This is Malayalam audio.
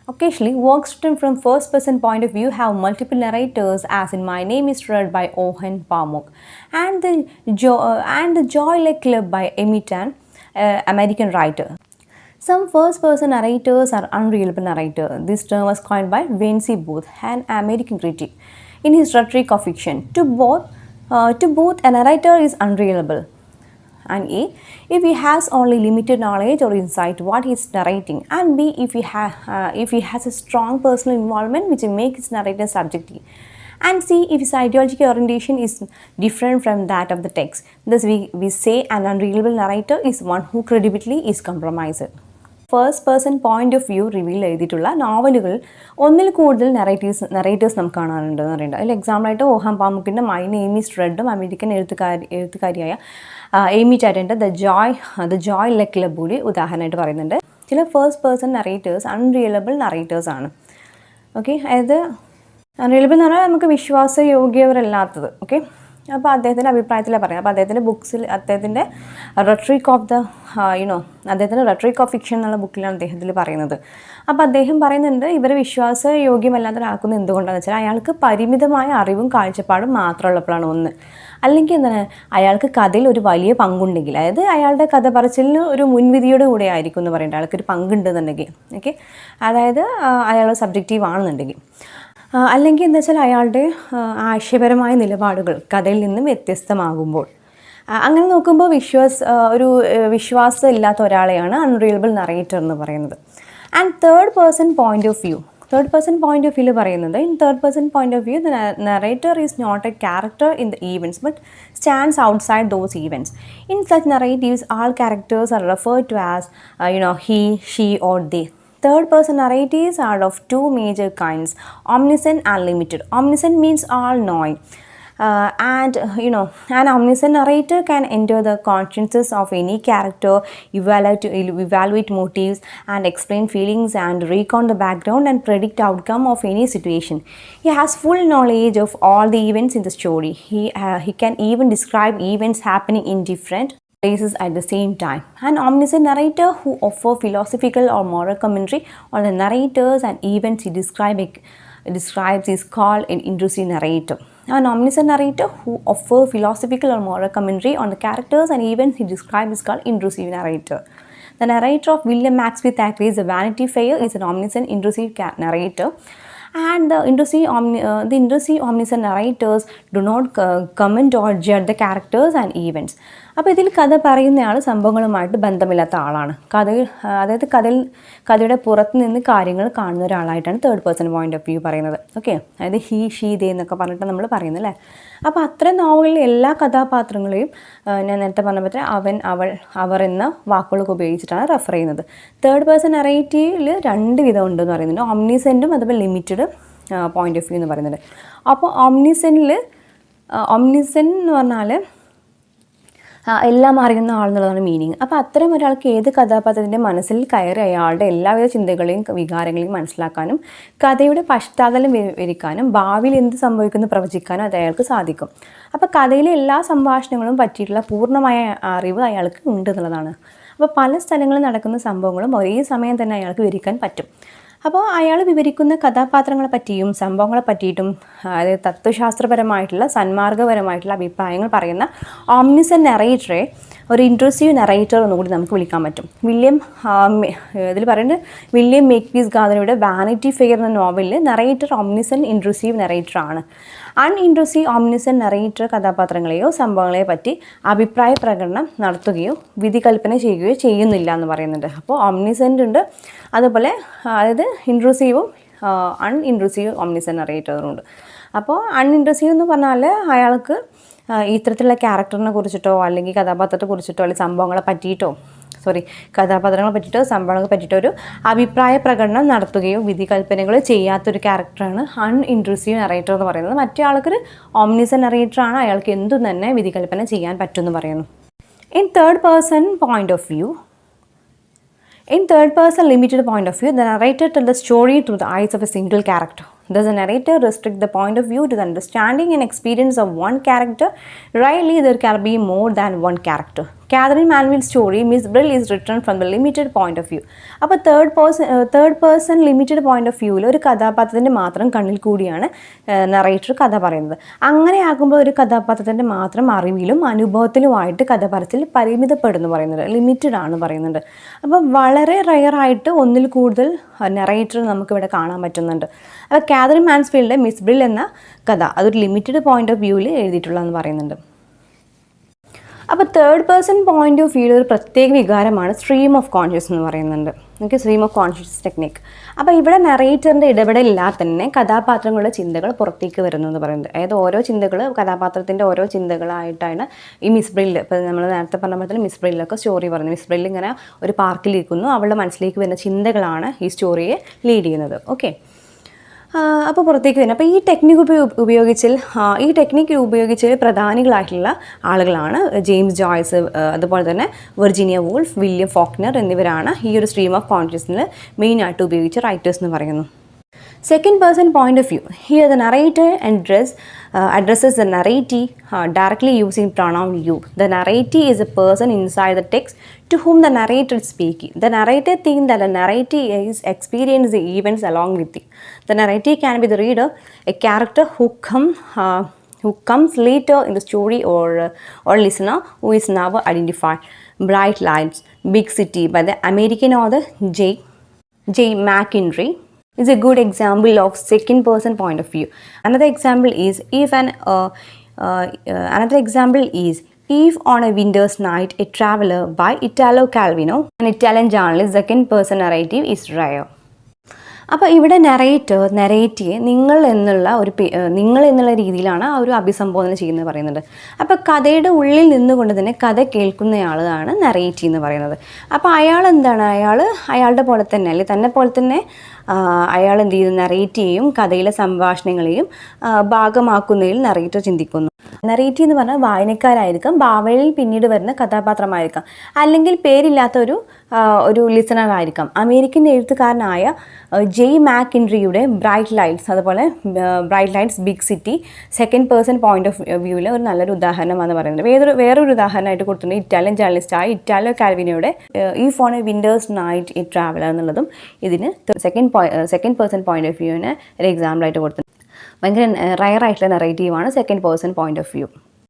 Occasionally, works written from first-person point of view have multiple narrators, as in My Name is read by Owen Pamuk, and the Joy Luck Club by Emitan, American writer. Some first-person narrators are unreliable narrator. This term was coined by Vinci Booth, an American critic, in his Rhetoric of Fiction. To both, a narrator is unreliable, and A, if he has only limited knowledge or insight what he is narrating, and B, if he has a strong personal involvement which makes his narrator subjective, and C, if his ideological orientation is different from that of the text. Thus, we say an unreliable narrator is one whose credibility is compromised. First person point of view reveal ചെയ്തിട്ടുള്ള നോവലുകൾ ഒന്നിൽ കൂടുതൽ നറേറ്റേഴ്സ് നമുക്ക് കാണാനുണ്ടെന്ന് പറയുന്നത്. അതിൽ എക്സാമ്പിളായിട്ട് ഓഹാം പാമുക്കിൻ്റെ മൈ നെയിം ഈസ് റെഡും അമേരിക്കൻ എഴുത്തുകാരിയായ എയ്മി ടാറ്റൻ്റെ ദ ജോയ് ലക്ക് ക്ലബ് കൂടി ഉദാഹരണമായിട്ട് പറയുന്നുണ്ട്. ചില ഫസ്റ്റ് പേഴ്സൺ നറേറ്റേഴ്സ് അൺറിയലബിൾ നറേറ്റേഴ്സാണ്. ഓക്കെ, അതായത് അൺറിയലബിൾ എന്ന് പറഞ്ഞാൽ നമുക്ക് വിശ്വാസയോഗ്യവരല്ലാത്തത്. ഓക്കെ, അപ്പോൾ അദ്ദേഹത്തിൻ്റെ അഭിപ്രായത്തിലാണ് പറയുന്നത്. അപ്പോൾ അദ്ദേഹത്തിൻ്റെ ബുക്സിൽ അദ്ദേഹത്തിൻ്റെ റെട്രിക് ഓഫ് ഫിക്ഷൻ എന്നുള്ള ബുക്കിലാണ് അദ്ദേഹത്തിൽ പറയുന്നത്. അപ്പോൾ അദ്ദേഹം പറയുന്നുണ്ട് ഇവരെ വിശ്വാസയോഗ്യമല്ലാത്തവരാക്കുന്നത് എന്തുകൊണ്ടാണെന്ന് വെച്ചാൽ അയാൾക്ക് പരിമിതമായ അറിവും കാഴ്ചപ്പാടും മാത്രമുള്ളപ്പോഴാണ് ഒന്ന്. അല്ലെങ്കിൽ എന്താണ്, അയാൾക്ക് കഥയിൽ ഒരു വലിയ പങ്കുണ്ടെങ്കിൽ, അതായത് അയാളുടെ കഥ പറച്ചിലിന് ഒരു മുൻവിധിയോട് കൂടെ ആയിരിക്കും എന്ന് പറയുന്നത്, അയാൾക്കൊരു പങ്കുണ്ടെന്നുണ്ടെങ്കിൽ. ഓക്കെ, അതായത് അയാൾ സബ്ജക്റ്റീവ് ആണെന്നുണ്ടെങ്കിൽ. അല്ലെങ്കിൽ എന്താ വെച്ചാൽ അയാളുടെ ആശയപരമായ നിലപാടുകൾ കഥയിൽ നിന്നും വ്യത്യസ്തമാകുമ്പോൾ. അങ്ങനെ നോക്കുമ്പോൾ വിശ്വാസം ഇല്ലാത്ത ഒരാളെയാണ് അൺറിയലബിൾ നറേറ്റർ എന്ന് പറയുന്നത്. And third person point of view പറയുന്നത്, in third person point of view the narrator is not a character in the events but stands outside those events. In such narratives all characters are referred to as he, she or they. Third person narratives are of two major kinds, omniscient and limited. Omniscient means all knowing. An omniscient narrator can enter the consciences of any character, evaluate motives and explain feelings and recount the background and predict outcome of any situation. He has full knowledge of all the events in the story. He can even describe events happening in different places at the same time. An omniscient narrator who offers philosophical or moral commentary on the narrators and events he describes is called an intrusive narrator. An omniscient narrator who offers philosophical or moral commentary on the characters and events he describes is called intrusive narrator. The narrator of William Maxfield Thackeray's The Vanity Fair is an omniscient intrusive narrator. And the intrusive omniscient narrators do not comment or judge the characters and events. അപ്പോൾ ഇതിൽ കഥ പറയുന്നയാൾ സംഭവങ്ങളുമായിട്ട് ബന്ധമില്ലാത്ത ആളാണ്. അതായത് കഥയുടെ പുറത്ത് നിന്ന് കാര്യങ്ങൾ കാണുന്ന ഒരാളായിട്ടാണ് third person point of view പറയുന്നത്. ഓക്കെ, അതായത് ഹി, ഷീ, ദേ എന്നൊക്കെ പറഞ്ഞിട്ട് നമ്മൾ പറയുന്നത് അല്ലേ. അപ്പോൾ അത്തരം നോവലിൽ എല്ലാ കഥാപാത്രങ്ങളെയും ഞാൻ നേരത്തെ പറഞ്ഞ പോലെ അവൻ, അവൾ, അവർ എന്ന വാക്കുകളൊക്കെ ഉപയോഗിച്ചിട്ടാണ് റെഫർ ചെയ്യുന്നത്. തേർഡ് പേഴ്സൺ നറേറ്റീവിൽ രണ്ട് വിധം ഉണ്ടെന്ന് പറയുന്നുണ്ട്, ഓംനിസെൻറ്റും അതുപോലെ ലിമിറ്റഡ് പോയിന്റ് ഓഫ് വ്യൂ എന്ന് പറയുന്നത്. അപ്പോൾ ഓംനിസെൻറ്റ് എന്ന് പറഞ്ഞാൽ എല്ലാം അറിയുന്ന ആളെന്നുള്ളതാണ് മീനിങ്. അപ്പോൾ അത്തരം ഒരാൾക്ക് ഏത് കഥാപാത്രത്തിൻ്റെ മനസ്സിൽ കയറി അയാളുടെ എല്ലാവിധ ചിന്തകളെയും വികാരങ്ങളെയും മനസ്സിലാക്കാനും കഥയുടെ പശ്ചാത്തലം വിവരിക്കാനും ഭാവിയിൽ എന്ത് സംഭവിക്കുന്നു പ്രവചിക്കാനും അത് അയാൾക്ക് സാധിക്കും. അപ്പോൾ കഥയിലെ എല്ലാ സംഭാഷണങ്ങളും പറ്റിയിട്ടുള്ള പൂർണ്ണമായ അറിവ് അയാൾക്ക് ഉണ്ട് എന്നുള്ളതാണ്. അപ്പോൾ പല സ്ഥലങ്ങളിൽ നടക്കുന്ന സംഭവങ്ങളും ഒരേ സമയം തന്നെ അയാൾക്ക് വിവരിക്കാൻ പറ്റും. അപ്പോൾ അയാൾ വിവരിക്കുന്ന കഥാപാത്രങ്ങളെ പറ്റിയും സംഭവങ്ങളെ പറ്റിയിട്ടും അതായത് തത്വശാസ്ത്രപരമായിട്ടുള്ള സന്മാർഗപരമായിട്ടുള്ള അഭിപ്രായങ്ങൾ പറയുന്ന ഓംനിസെന്റ് നറേറ്ററെ ഒരു ഇൻട്രൂസീവ് നറേറ്റർ എന്നുകൂടി നമുക്ക് വിളിക്കാൻ പറ്റും. ഇതിൽ പറയുന്നത് വില്യം മേക്പീസ് ഗാർഡിനയുടെ വാനിറ്റി ഫെയർ എന്ന നോവലിൽ നറേറ്റർ ഓംനിസെന്റ് ഇൻട്രൂസീവ് നറേറ്ററാണ്. അൺഇൻട്രൂസീവ് ഓംനിസെന്റ് നറേറ്റർ കഥാപാത്രങ്ങളെയോ സംഭവങ്ങളെയോ പറ്റി അഭിപ്രായ പ്രകടനം നടത്തുകയോ വിധി കൽപ്പന ചെയ്യുകയോ ചെയ്യുന്നില്ല എന്ന് പറയുന്നുണ്ട്. അപ്പോൾ ഓംനിസെന്റ് ഉണ്ട്, അതുപോലെ അതായത് ഇൻട്രൂസീവും അൺഇൻട്രൂസീവ് ഓംനിസെന്റ് നറേറ്ററുണ്ട്. അപ്പോൾ അൺഇൻട്രൂസീവ് എന്ന് പറഞ്ഞാൽ അയാൾക്ക് ഇത്തരത്തിലുള്ള ക്യാരക്ടറിനെ കുറിച്ചിട്ടോ അല്ലെങ്കിൽ കഥാപാത്രത്തെ കുറിച്ചിട്ടോ അല്ലെങ്കിൽ കഥാപാത്രങ്ങളെ പറ്റിയിട്ടോ സംഭവങ്ങളെ പറ്റിയിട്ടോ ഒരു അഭിപ്രായ പ്രകടനം നടത്തുകയോ വിധി കൽപ്പനകൾ ചെയ്യാത്തൊരു ക്യാരക്ടറാണ് അൺഇൻട്രൂസീവ് നറേറ്റർ എന്ന് പറയുന്നത്. മറ്റേ ആൾക്കൊരു ഓംനിസെന്റ് നറേറ്ററാണ്, അയാൾക്ക് എന്തും തന്നെ വിധി കൽപ്പന ചെയ്യാൻ പറ്റുമെന്ന് പറയുന്നു. In third person limited point of view, the narrator tells the story through the eyes of a single character. Thus, the narrator restricts the point of view to the understanding and experience of one character. Rarely, there can be more than one character. Katherine മാൻവിൽ story Miss Brill is written from the limited point of view. അപ്പോൾ third person limited point of വ്യൂവിൽ ഒരു കഥാപാത്രത്തിൻ്റെ മാത്രം കണ്ണിൽ കൂടിയാണ് നറേറ്റർ കഥ പറയുന്നത്. അങ്ങനെ ആകുമ്പോൾ ഒരു കഥാപാത്രത്തിൻ്റെ മാത്രം അറിവിലും അനുഭവത്തിലുമായിട്ട് കഥ പറച്ചിൽ പരിമിതപ്പെടുന്നു പറയുന്നത്, ലിമിറ്റഡ് ആണ് പറയുന്നുണ്ട്. അപ്പോൾ വളരെ റെയറായിട്ട് ഒന്നിൽ കൂടുതൽ നറേറ്റർ നമുക്കിവിടെ കാണാൻ പറ്റുന്നുണ്ട്. അപ്പോൾ കാതറിൻ മാൻസ്ഫീൽഡിൻ്റെ മിസ് ബ്രിൽ എന്ന കഥ അതൊരു ലിമിറ്റഡ് പോയിന്റ് ഓഫ് വ്യൂവിൽ എഴുതിയിട്ടുള്ളതെന്ന് പറയുന്നുണ്ട്. അപ്പോൾ തേർഡ് പേഴ്സൺ പോയിന്റ് ഓഫ് വ്യൂവിൽ ഒരു പ്രത്യേക വികാരമാണ് സ്ട്രീം ഓഫ് കോൺഷ്യസ് എന്ന് പറയുന്നുണ്ട്. Okay, stream of conscious technique. അപ്പോൾ ഇവിടെ നറേറ്ററിൻ്റെ ഇടപെടലില്ലാതെ തന്നെ കഥാപാത്രങ്ങളുടെ ചിന്തകൾ പുറത്തേക്ക് വരുന്നു എന്ന് പറയുന്നത്. അതായത് ഓരോ ചിന്തകൾ കഥാപാത്രത്തിൻ്റെ ഓരോ ചിന്തകളായിട്ടാണ് ഈ മിസ് ബ്രില്ല്, ഇപ്പോൾ നമ്മൾ നേരത്തെ പറഞ്ഞ പോലെ തന്നെ മിസ് ബ്രില്ലൊക്കെ സ്റ്റോറി പറയുന്നത്. മിസ് ബ്രില്ല് ഇങ്ങനെ ഒരു പാർക്കിലിരിക്കുന്നു, അവളുടെ മനസ്സിലേക്ക് വരുന്ന ചിന്തകളാണ് ഈ സ്റ്റോറിയെ ലീഡ് ചെയ്യുന്നത്. ഓക്കെ, അപ്പോൾ പുറത്തേക്ക് വരുന്നത്. അപ്പോൾ ഈ ടെക്നിക്ക് ഉപയോഗിച്ച് പ്രധാനികളായിട്ടുള്ള ആളുകളാണ് ജെയിംസ് ജോയ്സ്, അതുപോലെ തന്നെ വെർജീനിയ വൂൾഫ്, വില്യം ഫോക്നർ എന്നിവരാണ് ഈ ഒരു സ്ട്രീം ഓഫ് കോൺഷ്യസിൽ മെയിനായിട്ട് ഉപയോഗിച്ച റൈറ്റേഴ്സ് എന്ന് പറയുന്നു. Second person point of view. Here the narrator addresses the narratee directly using pronoun you. The narratee is a person inside the text to whom the narrator is speaking. The narrator thinks that the narratee is experiencing the events along with it. The narratee can be the reader, a character who comes later in the story, or listener who is never identified. Bright Lights, Big City by the American author J. McIntyre is a good example of second person point of view. Another example is if on a winter's night a traveler by Italo Calvino, an Italian journalist. Second person narrative is rare. അപ്പോൾ ഇവിടെ നറേറ്റിയെ നിങ്ങൾ എന്നുള്ള രീതിയിലാണ് ആ ഒരു അഭിസംബോധന ചെയ്യുന്നത് പറയുന്നുണ്ട്. അപ്പോൾ കഥയുടെ ഉള്ളിൽ നിന്നുകൊണ്ട് തന്നെ കഥ കേൾക്കുന്നയാളാണ് നറേറ്റി എന്ന് പറയുന്നത്. അപ്പോൾ അയാളുടെ പോലെ തന്നെ, അല്ലെങ്കിൽ തന്നെ പോലെ തന്നെ അയാൾ എന്ത് ചെയ്യുന്നു, നറേറ്റിയെയും കഥയിലെ സംഭാഷണങ്ങളെയും ഭാഗമാക്കുന്നതിൽ നറേറ്റർ ചിന്തിക്കുന്നു. നറേറ്റി എന്ന് പറഞ്ഞാൽ വായനക്കാരായിരിക്കാം, ഭാവനയിൽ പിന്നീട് വരുന്ന കഥാപാത്രമായിരിക്കാം, അല്ലെങ്കിൽ പേരില്ലാത്ത ഒരു ലിസണറായിരിക്കാം. അമേരിക്കൻ എഴുത്തുകാരനായ ജെയ് മാക്കിൻട്രിയുടെ ബ്രൈറ്റ് ലൈറ്റ്സ്, അതുപോലെ Bright Lights, Big City second person point of വ്യൂവിൽ ഒരു നല്ലൊരു ഉദാഹരണമാണെന്ന് പറയുന്നത്. വേറൊരു ഉദാഹരണമായിട്ട് കൊടുത്തിട്ടുണ്ട് ഇറ്റാലിയൻ ജേർണലിസ്റ്റായ ഇറ്റാലോ കാൽവിനോയുടെ If on a Winter's Night a Traveller എന്നുള്ളതും ഇതിന് സെക്കൻഡ് പേഴ്സൺ പോയിന്റ് ഓഫ് വ്യൂവിന് ഒരു എക്സാമ്പിളായിട്ട് കൊടുത്തിട്ടുണ്ട്. ഭയങ്കര റയറായിട്ടുള്ള നറേറ്റീവാണ് second person point of view.